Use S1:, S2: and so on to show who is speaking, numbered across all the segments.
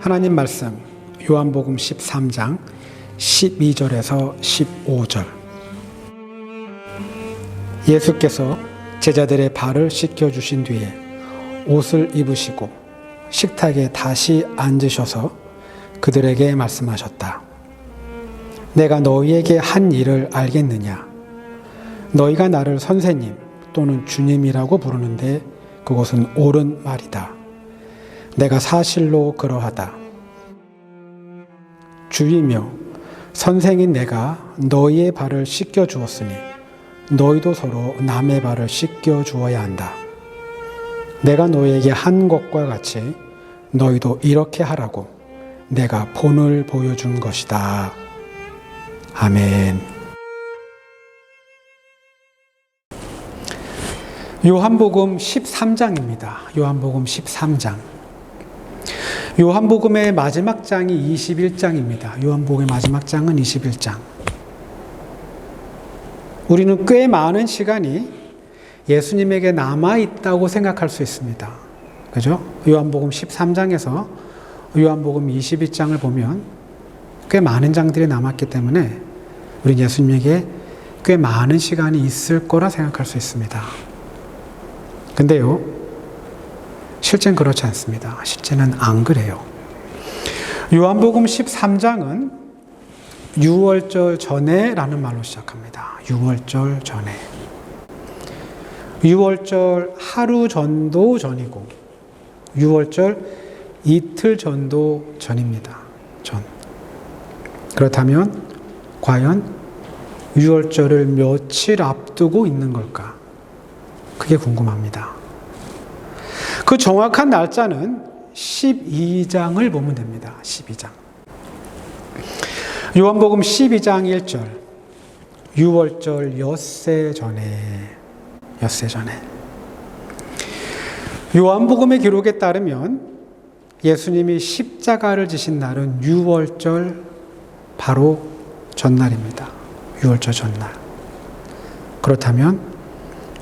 S1: 하나님 말씀 요한복음 13장 12절에서 15절. 예수께서 제자들의 발을 씻겨주신 뒤에 옷을 입으시고 식탁에 다시 앉으셔서 그들에게 말씀하셨다. 내가 너희에게 한 일을 알겠느냐? 너희가 나를 선생님 또는 주님이라고 부르는데 그것은 옳은 말이다. 내가 사실로 그러하다. 주이며 선생인 내가 너희의 발을 씻겨 주었으니 너희도 서로 남의 발을 씻겨 주어야 한다. 내가 너희에게 한 것과 같이 너희도 이렇게 하라고 내가 본을 보여준 것이다. 아멘. 요한복음 13장입니다. 요한복음 13장. 요한복음의 마지막 장이 21장입니다. 요한복음의 마지막 장은 21장. 우리는 꽤 많은 시간이 예수님에게 남아있다고 생각할 수 있습니다. 그죠? 요한복음 13장에서 요한복음 22장을 보면 꽤 많은 장들이 남았기 때문에 우리 예수님에게 꽤 많은 시간이 있을 거라 생각할 수 있습니다. 근데요, 실제는 그렇지 않습니다. 실제는 안 그래요. 요한복음 13장은 유월절 전에 라는 말로 시작합니다. 유월절 전에. 유월절 하루 전도 전이고 유월절 이틀 전도 전입니다. 전. 그렇다면 과연 유월절을 며칠 앞두고 있는 걸까? 그게 궁금합니다. 그 정확한 날짜는 12장을 보면 됩니다. 12장. 요한복음 12장 1절. 유월절 엿새 전에. 요한복음의 기록에 따르면 예수님이 십자가를 지신 날은 유월절 바로 전날입니다. 유월절 전날. 그렇다면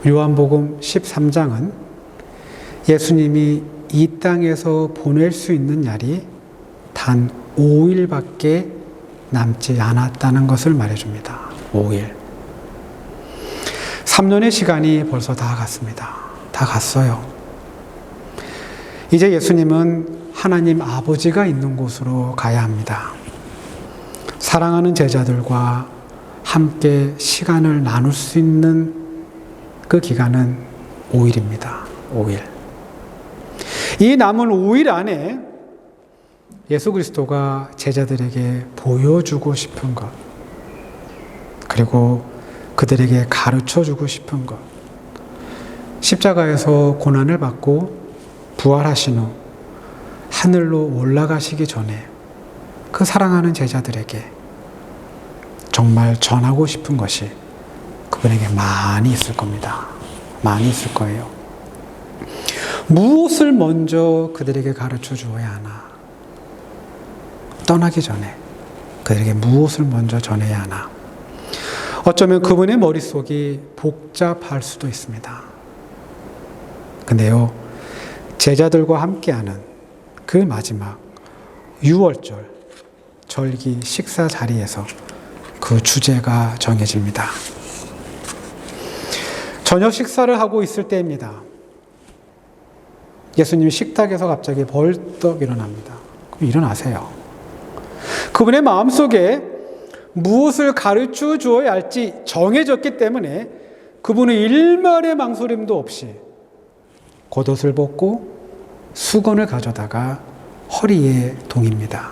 S1: 요한복음 13장은 예수님이 이 땅에서 보낼 수 있는 날이 단 5일밖에 남지 않았다는 것을 말해줍니다. 5일. 3년의 시간이 벌써 다 갔습니다. 다 갔어요. 이제 예수님은 하나님 아버지가 있는 곳으로 가야 합니다. 사랑하는 제자들과 함께 시간을 나눌 수 있는 그 기간은 5일입니다. 5일. 이 남은 5일 안에 예수 그리스도가 제자들에게 보여주고 싶은 것, 그리고 그들에게 가르쳐주고 싶은 것, 십자가에서 고난을 받고 부활하신 후 하늘로 올라가시기 전에 그 사랑하는 제자들에게 정말 전하고 싶은 것이 그분에게 많이 있을 겁니다. 많이 있을 거예요. 무엇을 먼저 그들에게 가르쳐 주어야 하나? 떠나기 전에 그들에게 무엇을 먼저 전해야 하나? 어쩌면 그분의 머릿속이 복잡할 수도 있습니다. 근데요, 제자들과 함께하는 그 마지막 유월절 절기 식사 자리에서 그 주제가 정해집니다. 저녁 식사를 하고 있을 때입니다. 예수님이 식탁에서 갑자기 벌떡 일어납니다. 그럼 일어나세요. 그분의 마음속에 무엇을 가르쳐 주어야 할지 정해졌기 때문에 그분은 일말의 망설임도 없이 겉옷을 벗고 수건을 가져다가 허리에 동입니다.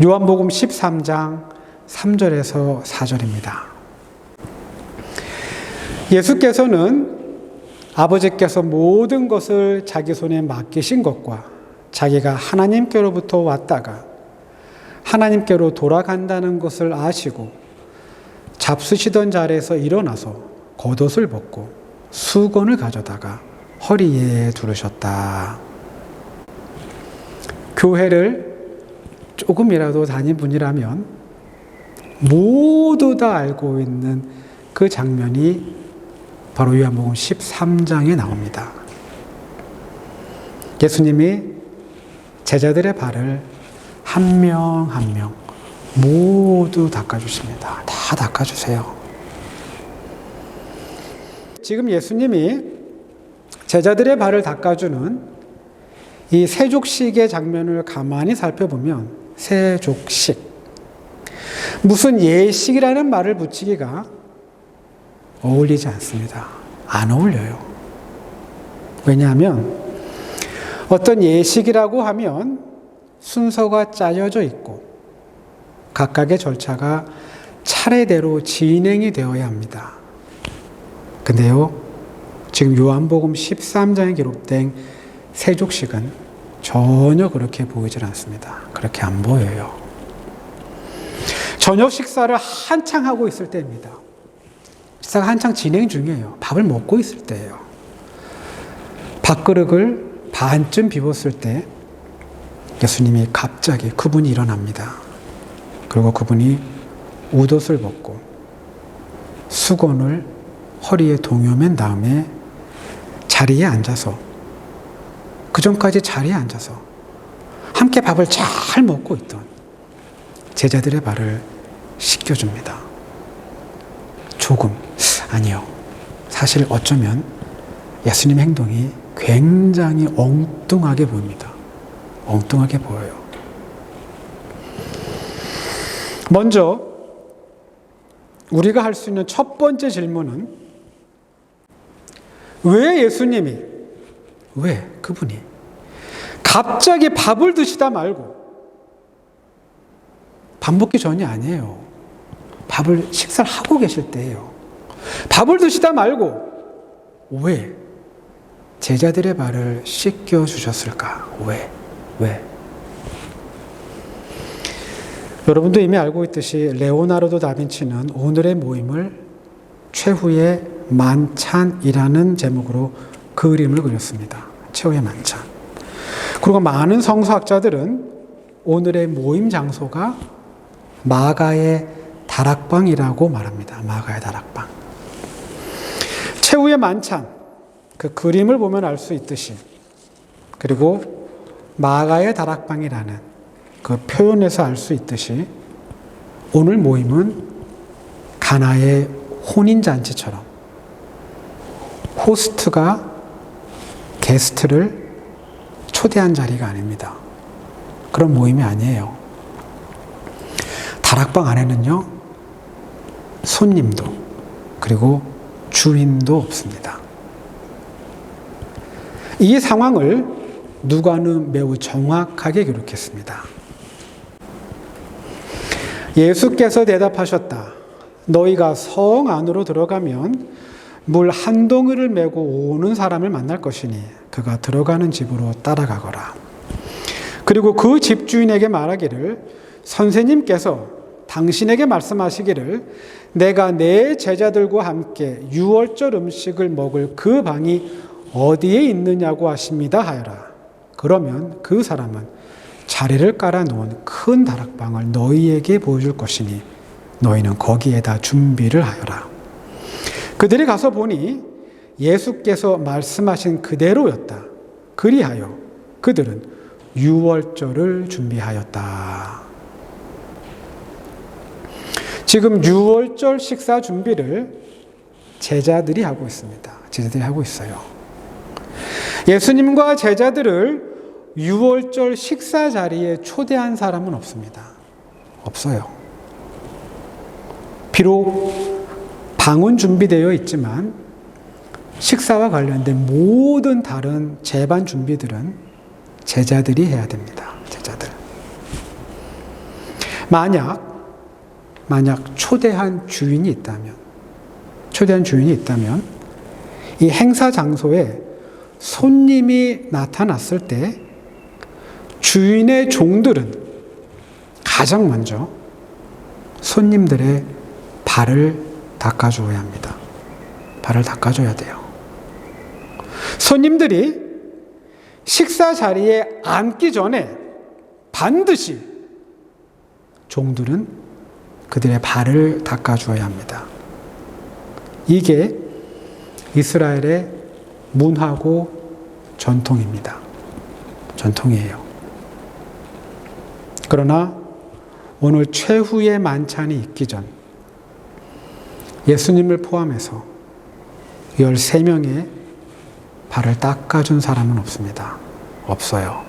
S1: 요한복음 13장 3절에서 4절입니다. 예수께서는 아버지께서 모든 것을 자기 손에 맡기신 것과 자기가 하나님께로부터 왔다가 하나님께로 돌아간다는 것을 아시고 잡수시던 자리에서 일어나서 겉옷을 벗고 수건을 가져다가 허리에 두르셨다. 교회를 조금이라도 다닌 분이라면 모두 다 알고 있는 그 장면이 바로 요한복음 13장에 나옵니다. 예수님이 제자들의 발을 한 명 한 명 모두 닦아주십니다. 다 닦아주세요. 지금 예수님이 제자들의 발을 닦아주는 이 세족식의 장면을 가만히 살펴보면 세족식, 무슨 예식이라는 말을 붙이기가 어울리지 않습니다. 안 어울려요. 왜냐하면 어떤 예식이라고 하면 순서가 짜여져 있고 각각의 절차가 차례대로 진행이 되어야 합니다. 근데요, 지금 요한복음 13장에 기록된 세족식은 전혀 그렇게 보이질 않습니다. 그렇게 안 보여요. 저녁 식사를 한창 하고 있을 때입니다. 식사가 한창 진행 중이에요. 밥을 먹고 있을 때예요. 밥그릇을 반쯤 비웠을 때 예수님이 갑자기 그분이 일어납니다. 그리고 그분이 웃옷을 벗고 수건을 허리에 동여맨 다음에 자리에 앉아서, 그전까지 자리에 앉아서 함께 밥을 잘 먹고 있던 제자들의 발을 씻겨줍니다. 조금, 아니요. 사실 어쩌면 예수님 행동이 굉장히 엉뚱하게 보입니다. 엉뚱하게 보여요. 먼저 우리가 할 수 있는 첫 번째 질문은, 왜 예수님이, 왜 그분이 갑자기 밥을 드시다 말고, 밥 먹기 전이 아니에요. 식사를 하고 계실 때예요. 밥을 드시다 말고 왜 제자들의 발을 씻겨 주셨을까? 왜? 여러분도 이미 알고 있듯이 레오나르도 다빈치는 오늘의 모임을 최후의 만찬이라는 제목으로 그림을 그렸습니다. 최후의 만찬. 그리고 많은 성서학자들은 오늘의 모임 장소가 마가의 다락방이라고 말합니다. 마가의 다락방. 최후의 만찬, 그 그림을 보면 알 수 있듯이, 그리고 마가의 다락방이라는 그 표현에서 알 수 있듯이, 오늘 모임은 가나의 혼인잔치처럼 호스트가 게스트를 초대한 자리가 아닙니다. 그런 모임이 아니에요. 다락방 안에는요, 손님도 그리고 주인도 없습니다. 이 상황을 누가는 매우 정확하게 기록했습니다. 예수께서 대답하셨다. 너희가 성 안으로 들어가면 물 한 덩이를 메고 오는 사람을 만날 것이니 그가 들어가는 집으로 따라가거라. 그리고 그 집주인에게 말하기를, 선생님께서 당신에게 말씀하시기를 내가 내 제자들과 함께 유월절 음식을 먹을 그 방이 어디에 있느냐고 하십니다 하여라. 그러면 그 사람은 자리를 깔아놓은 큰 다락방을 너희에게 보여줄 것이니 너희는 거기에다 준비를 하여라. 그들이 가서 보니 예수께서 말씀하신 그대로였다. 그리하여 그들은 유월절을 준비하였다. 지금 유월절 식사 준비를 제자들이 하고 있습니다. 제자들이 하고 있어요. 예수님과 제자들을 유월절 식사 자리에 초대한 사람은 없습니다. 없어요. 비록 방은 준비되어 있지만 식사와 관련된 모든 다른 제반 준비들은 제자들이 해야 됩니다. 제자들. 만약 초대한 주인이 있다면 이 행사 장소에 손님이 나타났을 때 주인의 종들은 가장 먼저 손님들의 발을 닦아줘야 합니다. 발을 닦아줘야 돼요. 손님들이 식사 자리에 앉기 전에 반드시 종들은 그들의 발을 닦아주어야 합니다. 이게 이스라엘의 문화고 전통입니다. 전통이에요. 그러나 오늘 최후의 만찬이 있기 전 예수님을 포함해서 13명의 발을 닦아준 사람은 없습니다. 없어요.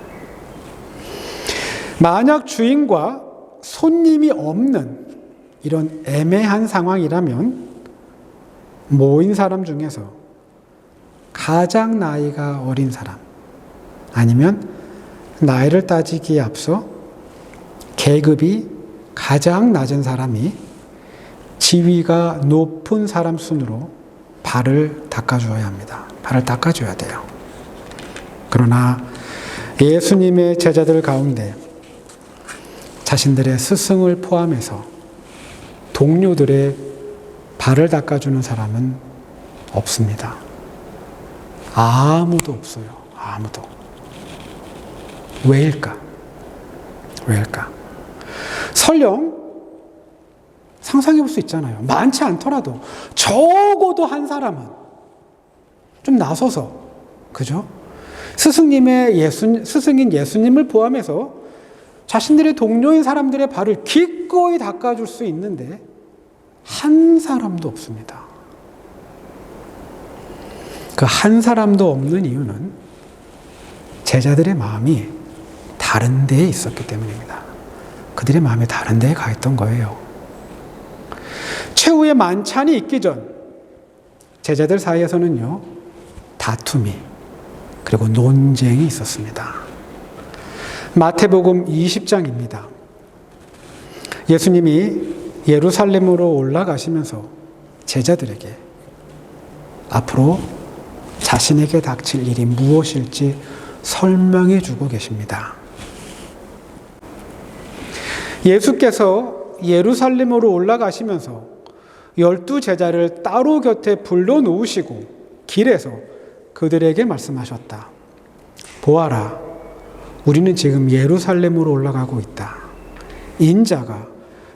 S1: 만약 주인과 손님이 없는 이런 애매한 상황이라면 모인 사람 중에서 가장 나이가 어린 사람, 아니면 나이를 따지기에 앞서 계급이 가장 낮은 사람이 지위가 높은 사람 순으로 발을 닦아줘야 합니다. 발을 닦아줘야 돼요. 그러나 예수님의 제자들 가운데 자신들의 스승을 포함해서 동료들의 발을 닦아주는 사람은 없습니다. 아무도 없어요. 아무도. 왜일까? 왜일까? 설령 상상해 볼 수 있잖아요. 많지 않더라도 적어도 한 사람은 좀 나서서, 그죠? 스승인 예수님을 포함해서 자신들의 동료인 사람들의 발을 기꺼이 닦아줄 수 있는데 한 사람도 없습니다. 그 한 사람도 없는 이유는 제자들의 마음이 다른 데에 있었기 때문입니다. 그들의 마음이 다른 데에 가 있던 거예요. 최후의 만찬이 있기 전 제자들 사이에서는요, 다툼이 그리고 논쟁이 있었습니다. 마태복음 20장입니다. 예수님이 예루살렘으로 올라가시면서 제자들에게 앞으로 자신에게 닥칠 일이 무엇일지 설명해 주고 계십니다. 예수께서 예루살렘으로 올라가시면서 12 제자를 따로 곁에 불러놓으시고 길에서 그들에게 말씀하셨다. 보아라, 우리는 지금 예루살렘으로 올라가고 있다. 인자가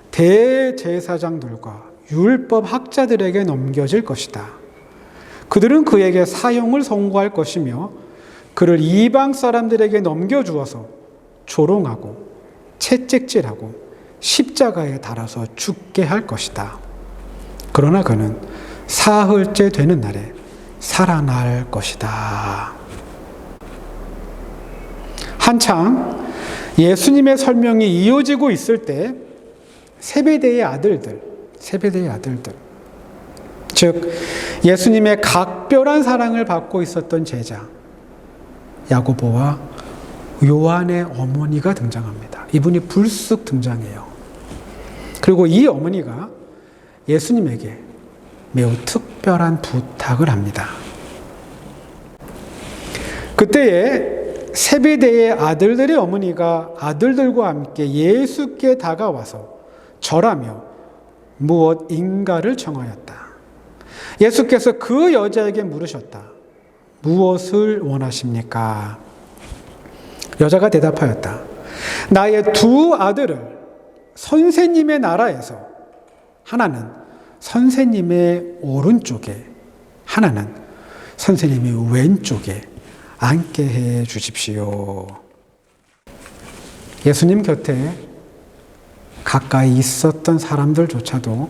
S1: 대제사장들과 율법 학자들에게 넘겨질 것이다. 그들은 그에게 사형을 선고할 것이며 그를 이방 사람들에게 넘겨주어서 조롱하고 채찍질하고 십자가에 달아서 죽게 할 것이다. 그러나 그는 사흘째 되는 날에 살아날 것이다. 한창 예수님의 설명이 이어지고 있을 때 세베대의 아들들, 즉 예수님의 각별한 사랑을 받고 있었던 제자 야고보와 요한의 어머니가 등장합니다. 이분이 불쑥 등장해요. 그리고 이 어머니가 예수님에게 매우 특별한 부탁을 합니다. 그때에 세베대의 아들들의 어머니가 아들들과 함께 예수께 다가와서 절하며 무엇인가를 청하였다. 예수께서 그 여자에게 물으셨다. 무엇을 원하십니까? 여자가 대답하였다. 나의 두 아들을 선생님의 나라에서 하나는 선생님의 오른쪽에, 하나는 선생님의 왼쪽에 앉게 해 주십시오. 예수님 곁에 가까이 있었던 사람들조차도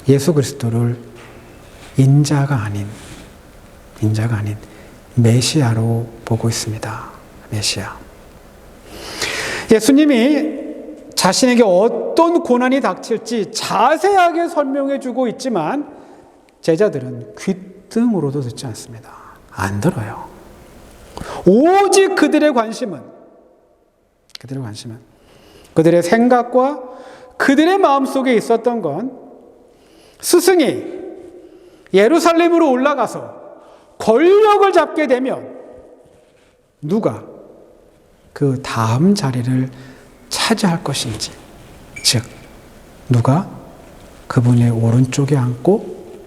S1: 예수 그리스도를 인자가 아닌 메시아로 보고 있습니다. 메시아. 예수님이 자신에게 어떤 고난이 닥칠지 자세하게 설명해 주고 있지만 제자들은 귀등으로도 듣지 않습니다. 안 들어요. 오직 그들의 관심은 그들의 생각과 그들의 마음속에 있었던 건 스승이 예루살렘으로 올라가서 권력을 잡게 되면 누가 그 다음 자리를 차지할 것인지, 즉 누가 그분의 오른쪽에 앉고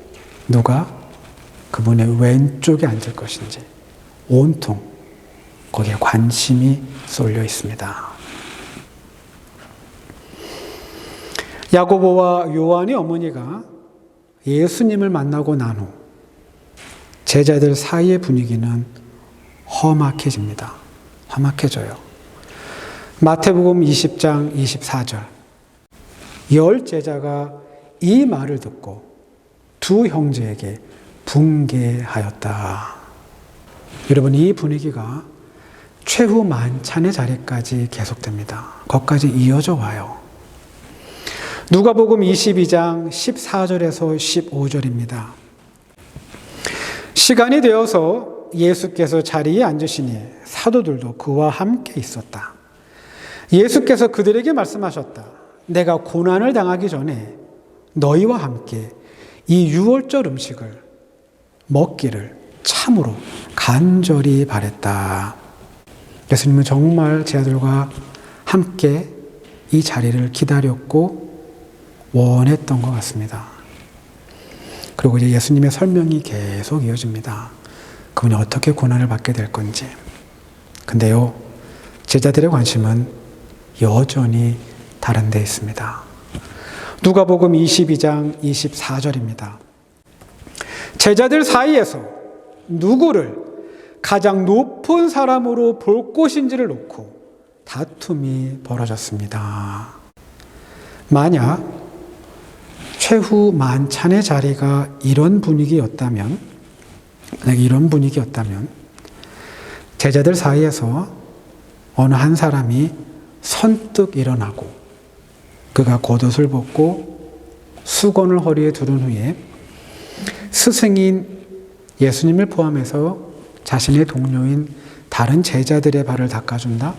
S1: 누가 그분의 왼쪽에 앉을 것인지 온통 거기에 관심이 쏠려 있습니다. 야고보와 요한의 어머니가 예수님을 만나고 난 후 제자들 사이의 분위기는 험악해집니다. 험악해져요. 마태복음 20장 24절. 10 제자가 이 말을 듣고 두 형제에게 붕괴하였다. 여러분, 이 분위기가 최후 만찬의 자리까지 계속됩니다. 거기까지 이어져 와요. 누가복음 22장 14절에서 15절입니다. 시간이 되어서 예수께서 자리에 앉으시니 사도들도 그와 함께 있었다. 예수께서 그들에게 말씀하셨다. 내가 고난을 당하기 전에 너희와 함께 이 유월절 음식을 먹기를 참으로 간절히 바랬다. 예수님은 정말 제 아들과 함께 이 자리를 기다렸고 원했던 것 같습니다. 그리고 이제 예수님의 설명이 계속 이어집니다. 그분이 어떻게 고난을 받게 될 건지. 근데요, 제자들의 관심은 여전히 다른 데 있습니다. 누가복음 22장 24절입니다. 제자들 사이에서 누구를 가장 높은 사람으로 볼 것인지를 놓고 다툼이 벌어졌습니다. 만약 최후 만찬의 자리가 이런 분위기였다면 제자들 사이에서 어느 한 사람이 선뜻 일어나고 그가 겉옷을 벗고 수건을 허리에 두른 후에 스승인 예수님을 포함해서 자신의 동료인 다른 제자들의 발을 닦아준다?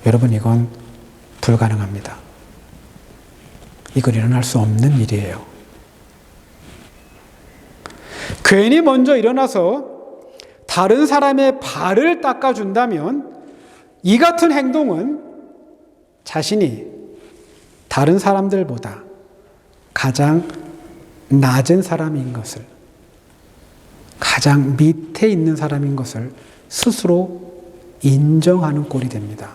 S1: 여러분, 이건 불가능합니다. 이건 일어날 수 없는 일이에요. 괜히 먼저 일어나서 다른 사람의 발을 닦아준다면 이 같은 행동은 자신이 다른 사람들보다 가장 낮은 사람인 것을, 가장 밑에 있는 사람인 것을 스스로 인정하는 꼴이 됩니다.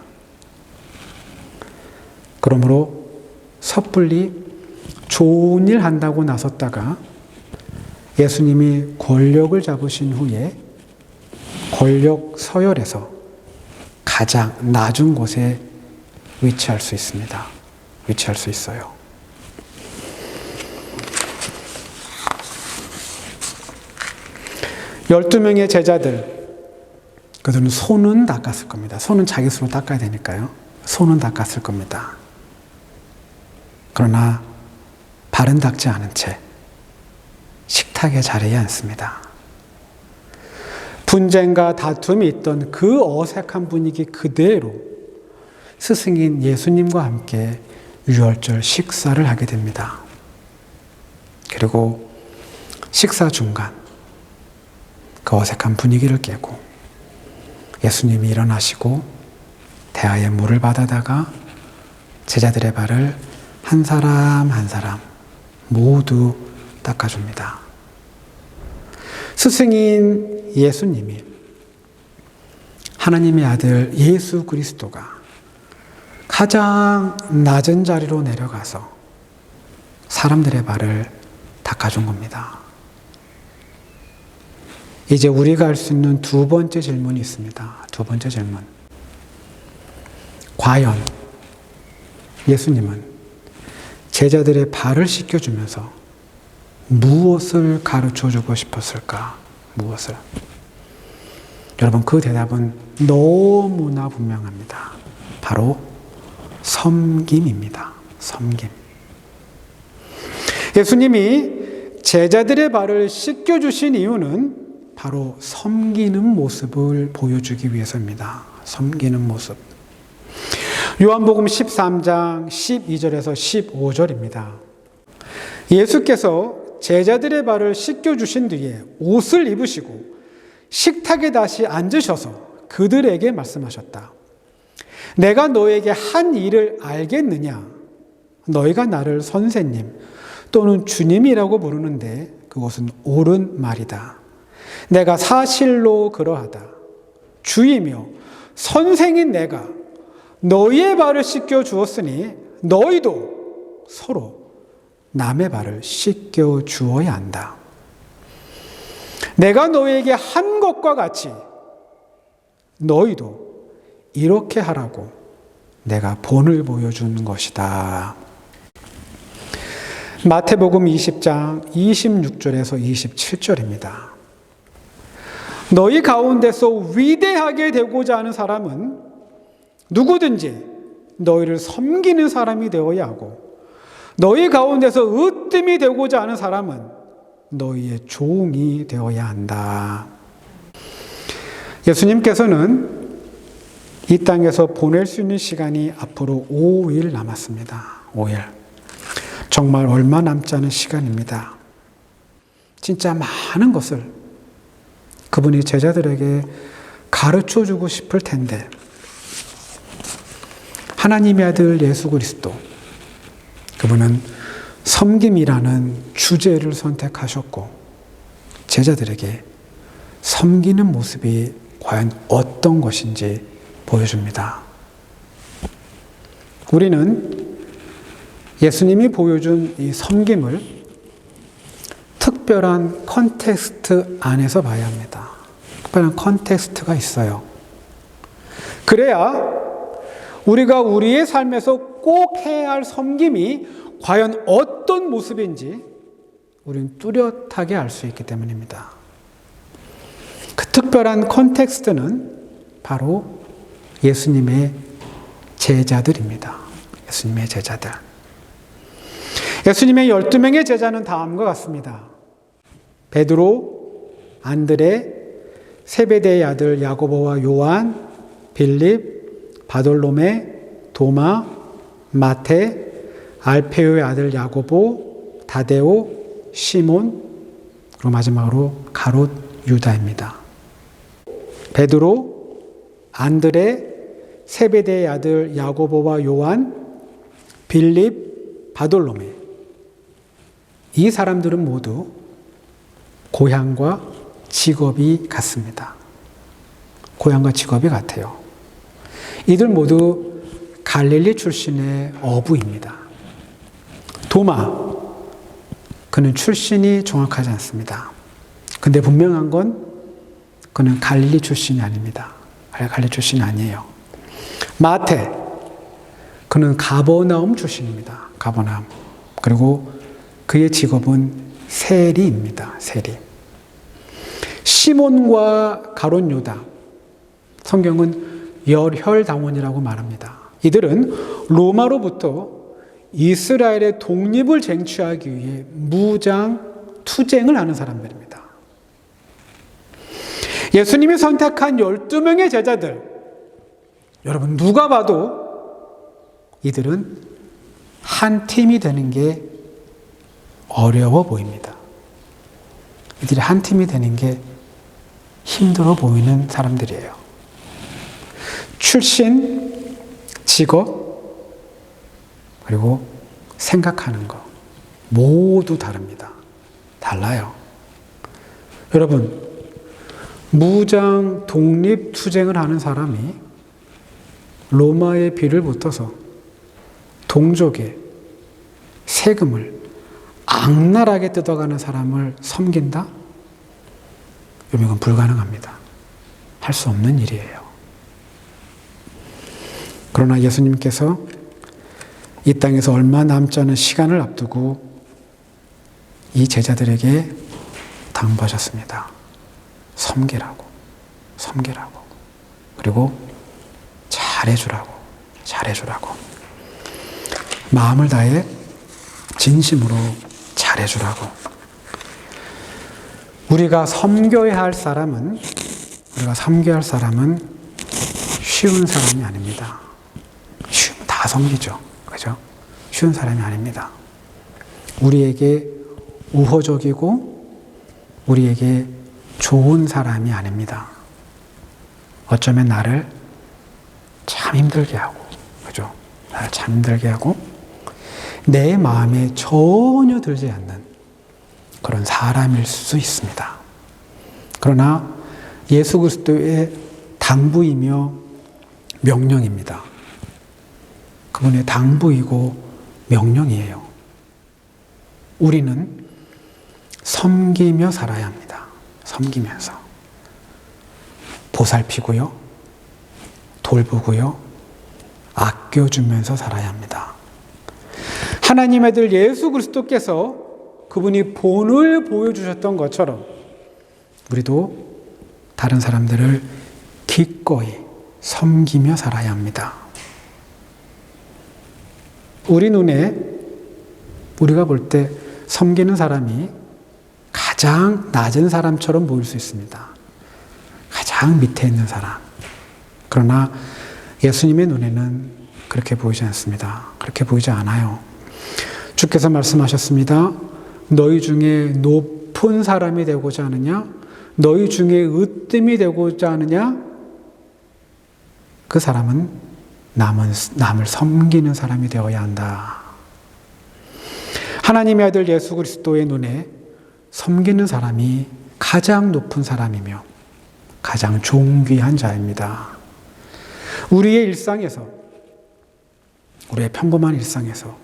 S1: 그러므로 섣불리 좋은 일 한다고 나섰다가 예수님이 권력을 잡으신 후에 권력 서열에서 가장 낮은 곳에 위치할 수 있습니다. 위치할 수 있어요. 열두 명의 제자들, 그들은 손은 닦았을 겁니다. 손은 자기 스스로 닦아야 되니까요. 손은 닦았을 겁니다. 그러나 발은 닦지 않은 채 식탁의 자리에 앉습니다. 분쟁과 다툼이 있던 그 어색한 분위기 그대로 스승인 예수님과 함께 유월절 식사를 하게 됩니다. 그리고 식사 중간 그 어색한 분위기를 깨고 예수님이 일어나시고 대하에 물을 받아다가 제자들의 발을 한 사람 한 사람 모두 닦아줍니다. 스승인 예수님이, 하나님의 아들 예수 그리스도가 가장 낮은 자리로 내려가서 사람들의 발을 닦아준 겁니다. 이제 우리가 할 수 있는 두 번째 질문이 있습니다. 두 번째 질문. 과연 예수님은 제자들의 발을 씻겨주면서 무엇을 가르쳐주고 싶었을까? 무엇을? 여러분, 그 대답은 너무나 분명합니다. 바로 섬김입니다. 섬김. 예수님이 제자들의 발을 씻겨주신 이유는 바로 섬기는 모습을 보여주기 위해서입니다. 섬기는 모습. 요한복음 13장 12절에서 15절입니다. 예수께서 제자들의 발을 씻겨주신 뒤에 옷을 입으시고 식탁에 다시 앉으셔서 그들에게 말씀하셨다. 내가 너에게 한 일을 알겠느냐? 너희가 나를 선생님 또는 주님이라고 부르는데 그것은 옳은 말이다. 내가 사실로 그러하다. 주이며 선생인 내가 너희의 발을 씻겨 주었으니 너희도 서로 남의 발을 씻겨 주어야 한다. 내가 너희에게 한 것과 같이 너희도 이렇게 하라고 내가 본을 보여준 것이다. 마태복음 20장 26절에서 27절입니다. 너희 가운데서 위대하게 되고자 하는 사람은 누구든지 너희를 섬기는 사람이 되어야 하고, 너희 가운데서 으뜸이 되고자 하는 사람은 너희의 종이 되어야 한다. 예수님께서는 이 땅에서 보낼 수 있는 시간이 앞으로 5일 남았습니다. 5일. 정말 얼마 남지 않은 시간입니다. 진짜 많은 것을 그분이 제자들에게 가르쳐 주고 싶을 텐데, 하나님의 아들 예수 그리스도, 그분은 섬김이라는 주제를 선택하셨고 제자들에게 섬기는 모습이 과연 어떤 것인지 보여줍니다. 우리는 예수님이 보여준 이 섬김을 특별한 컨텍스트 안에서 봐야 합니다. 특별한 컨텍스트가 있어요. 그래야 우리가 우리의 삶에서 꼭 해야 할 섬김이 과연 어떤 모습인지 우리는 뚜렷하게 알 수 있기 때문입니다. 그 특별한 컨텍스트는 바로 예수님의 제자들입니다. 예수님의 제자들. 예수님의 12명의 제자는 다음과 같습니다. 베드로, 안드레, 세베대의 아들 야고보와 요한, 빌립, 바돌로메, 도마, 마테, 알페오의 아들 야고보, 다데오, 시몬, 그리고 마지막으로 가롯 유다입니다. 베드로, 안드레, 세베대의 아들 야고보와 요한, 빌립, 바돌로메. 이 사람들은 모두 고향과 직업이 같습니다. 고향과 직업이 같아요. 이들 모두 갈릴리 출신의 어부입니다. 도마, 그는 출신이 정확하지 않습니다. 근데 분명한 건 그는 갈릴리 출신이 아닙니다. 갈릴리 출신이 아니에요. 마테, 그는 가버나움 출신입니다. 가버나움. 그리고 그의 직업은 세리입니다. 세리. 시몬과 가롯 유다, 성경은 열혈당원이라고 말합니다. 이들은 로마로부터 이스라엘의 독립을 쟁취하기 위해 무장 투쟁을 하는 사람들입니다. 예수님이 선택한 12명의 제자들, 여러분 누가 봐도 이들은 한 팀이 되는 게 어려워 보입니다. 이들이 한 팀이 되는 게 힘들어 보이는 사람들이에요. 출신, 직업, 그리고 생각하는 것 모두 다릅니다. 달라요. 여러분, 무장 독립 투쟁을 하는 사람이 로마의 비를 붙어서 동족의 세금을 악랄하게 뜯어가는 사람을 섬긴다? 여러분, 이건 불가능합니다. 할 수 없는 일이에요. 그러나 예수님께서 이 땅에서 얼마 남지 않은 시간을 앞두고 이 제자들에게 당부하셨습니다. 섬기라고, 섬기라고. 그리고 잘해주라고, 잘해주라고. 마음을 다해 진심으로 잘해주라고. 우리가 섬겨야 할 사람은 쉬운 사람이 아닙니다. 다 섬기죠. 그죠? 쉬운 사람이 아닙니다. 우리에게 우호적이고 우리에게 좋은 사람이 아닙니다. 어쩌면 나를 참 힘들게 하고, 그죠? 나를 참 힘들게 하고 내 마음에 전혀 들지 않는 그런 사람일 수 있습니다. 그러나 예수 그리스도의 당부이며 명령입니다. 그분의 당부이고 명령이에요. 우리는 섬기며 살아야 합니다. 섬기면서 보살피고요, 돌보고요, 아껴주면서 살아야 합니다. 하나님의 아들 예수 그리스도께서 그분이 본을 보여주셨던 것처럼 우리도 다른 사람들을 기꺼이 섬기며 살아야 합니다. 우리 눈에 우리가 볼 때 섬기는 사람이 가장 낮은 사람처럼 보일 수 있습니다. 가장 밑에 있는 사람. 그러나 예수님의 눈에는 그렇게 보이지 않습니다. 그렇게 보이지 않아요. 주께서 말씀하셨습니다. 너희 중에 높은 사람이 되고자 하느냐? 너희 중에 으뜸이 되고자 하느냐? 그 사람은 남을 섬기는 사람이 되어야 한다. 하나님의 아들 예수 그리스도의 눈에 섬기는 사람이 가장 높은 사람이며 가장 존귀한 자입니다. 우리의 일상에서, 우리의 평범한 일상에서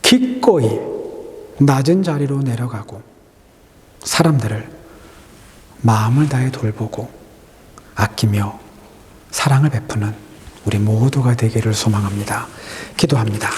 S1: 기꺼이 낮은 자리로 내려가고 사람들을 마음을 다해 돌보고 아끼며 사랑을 베푸는 우리 모두가 되기를 소망합니다. 기도합니다.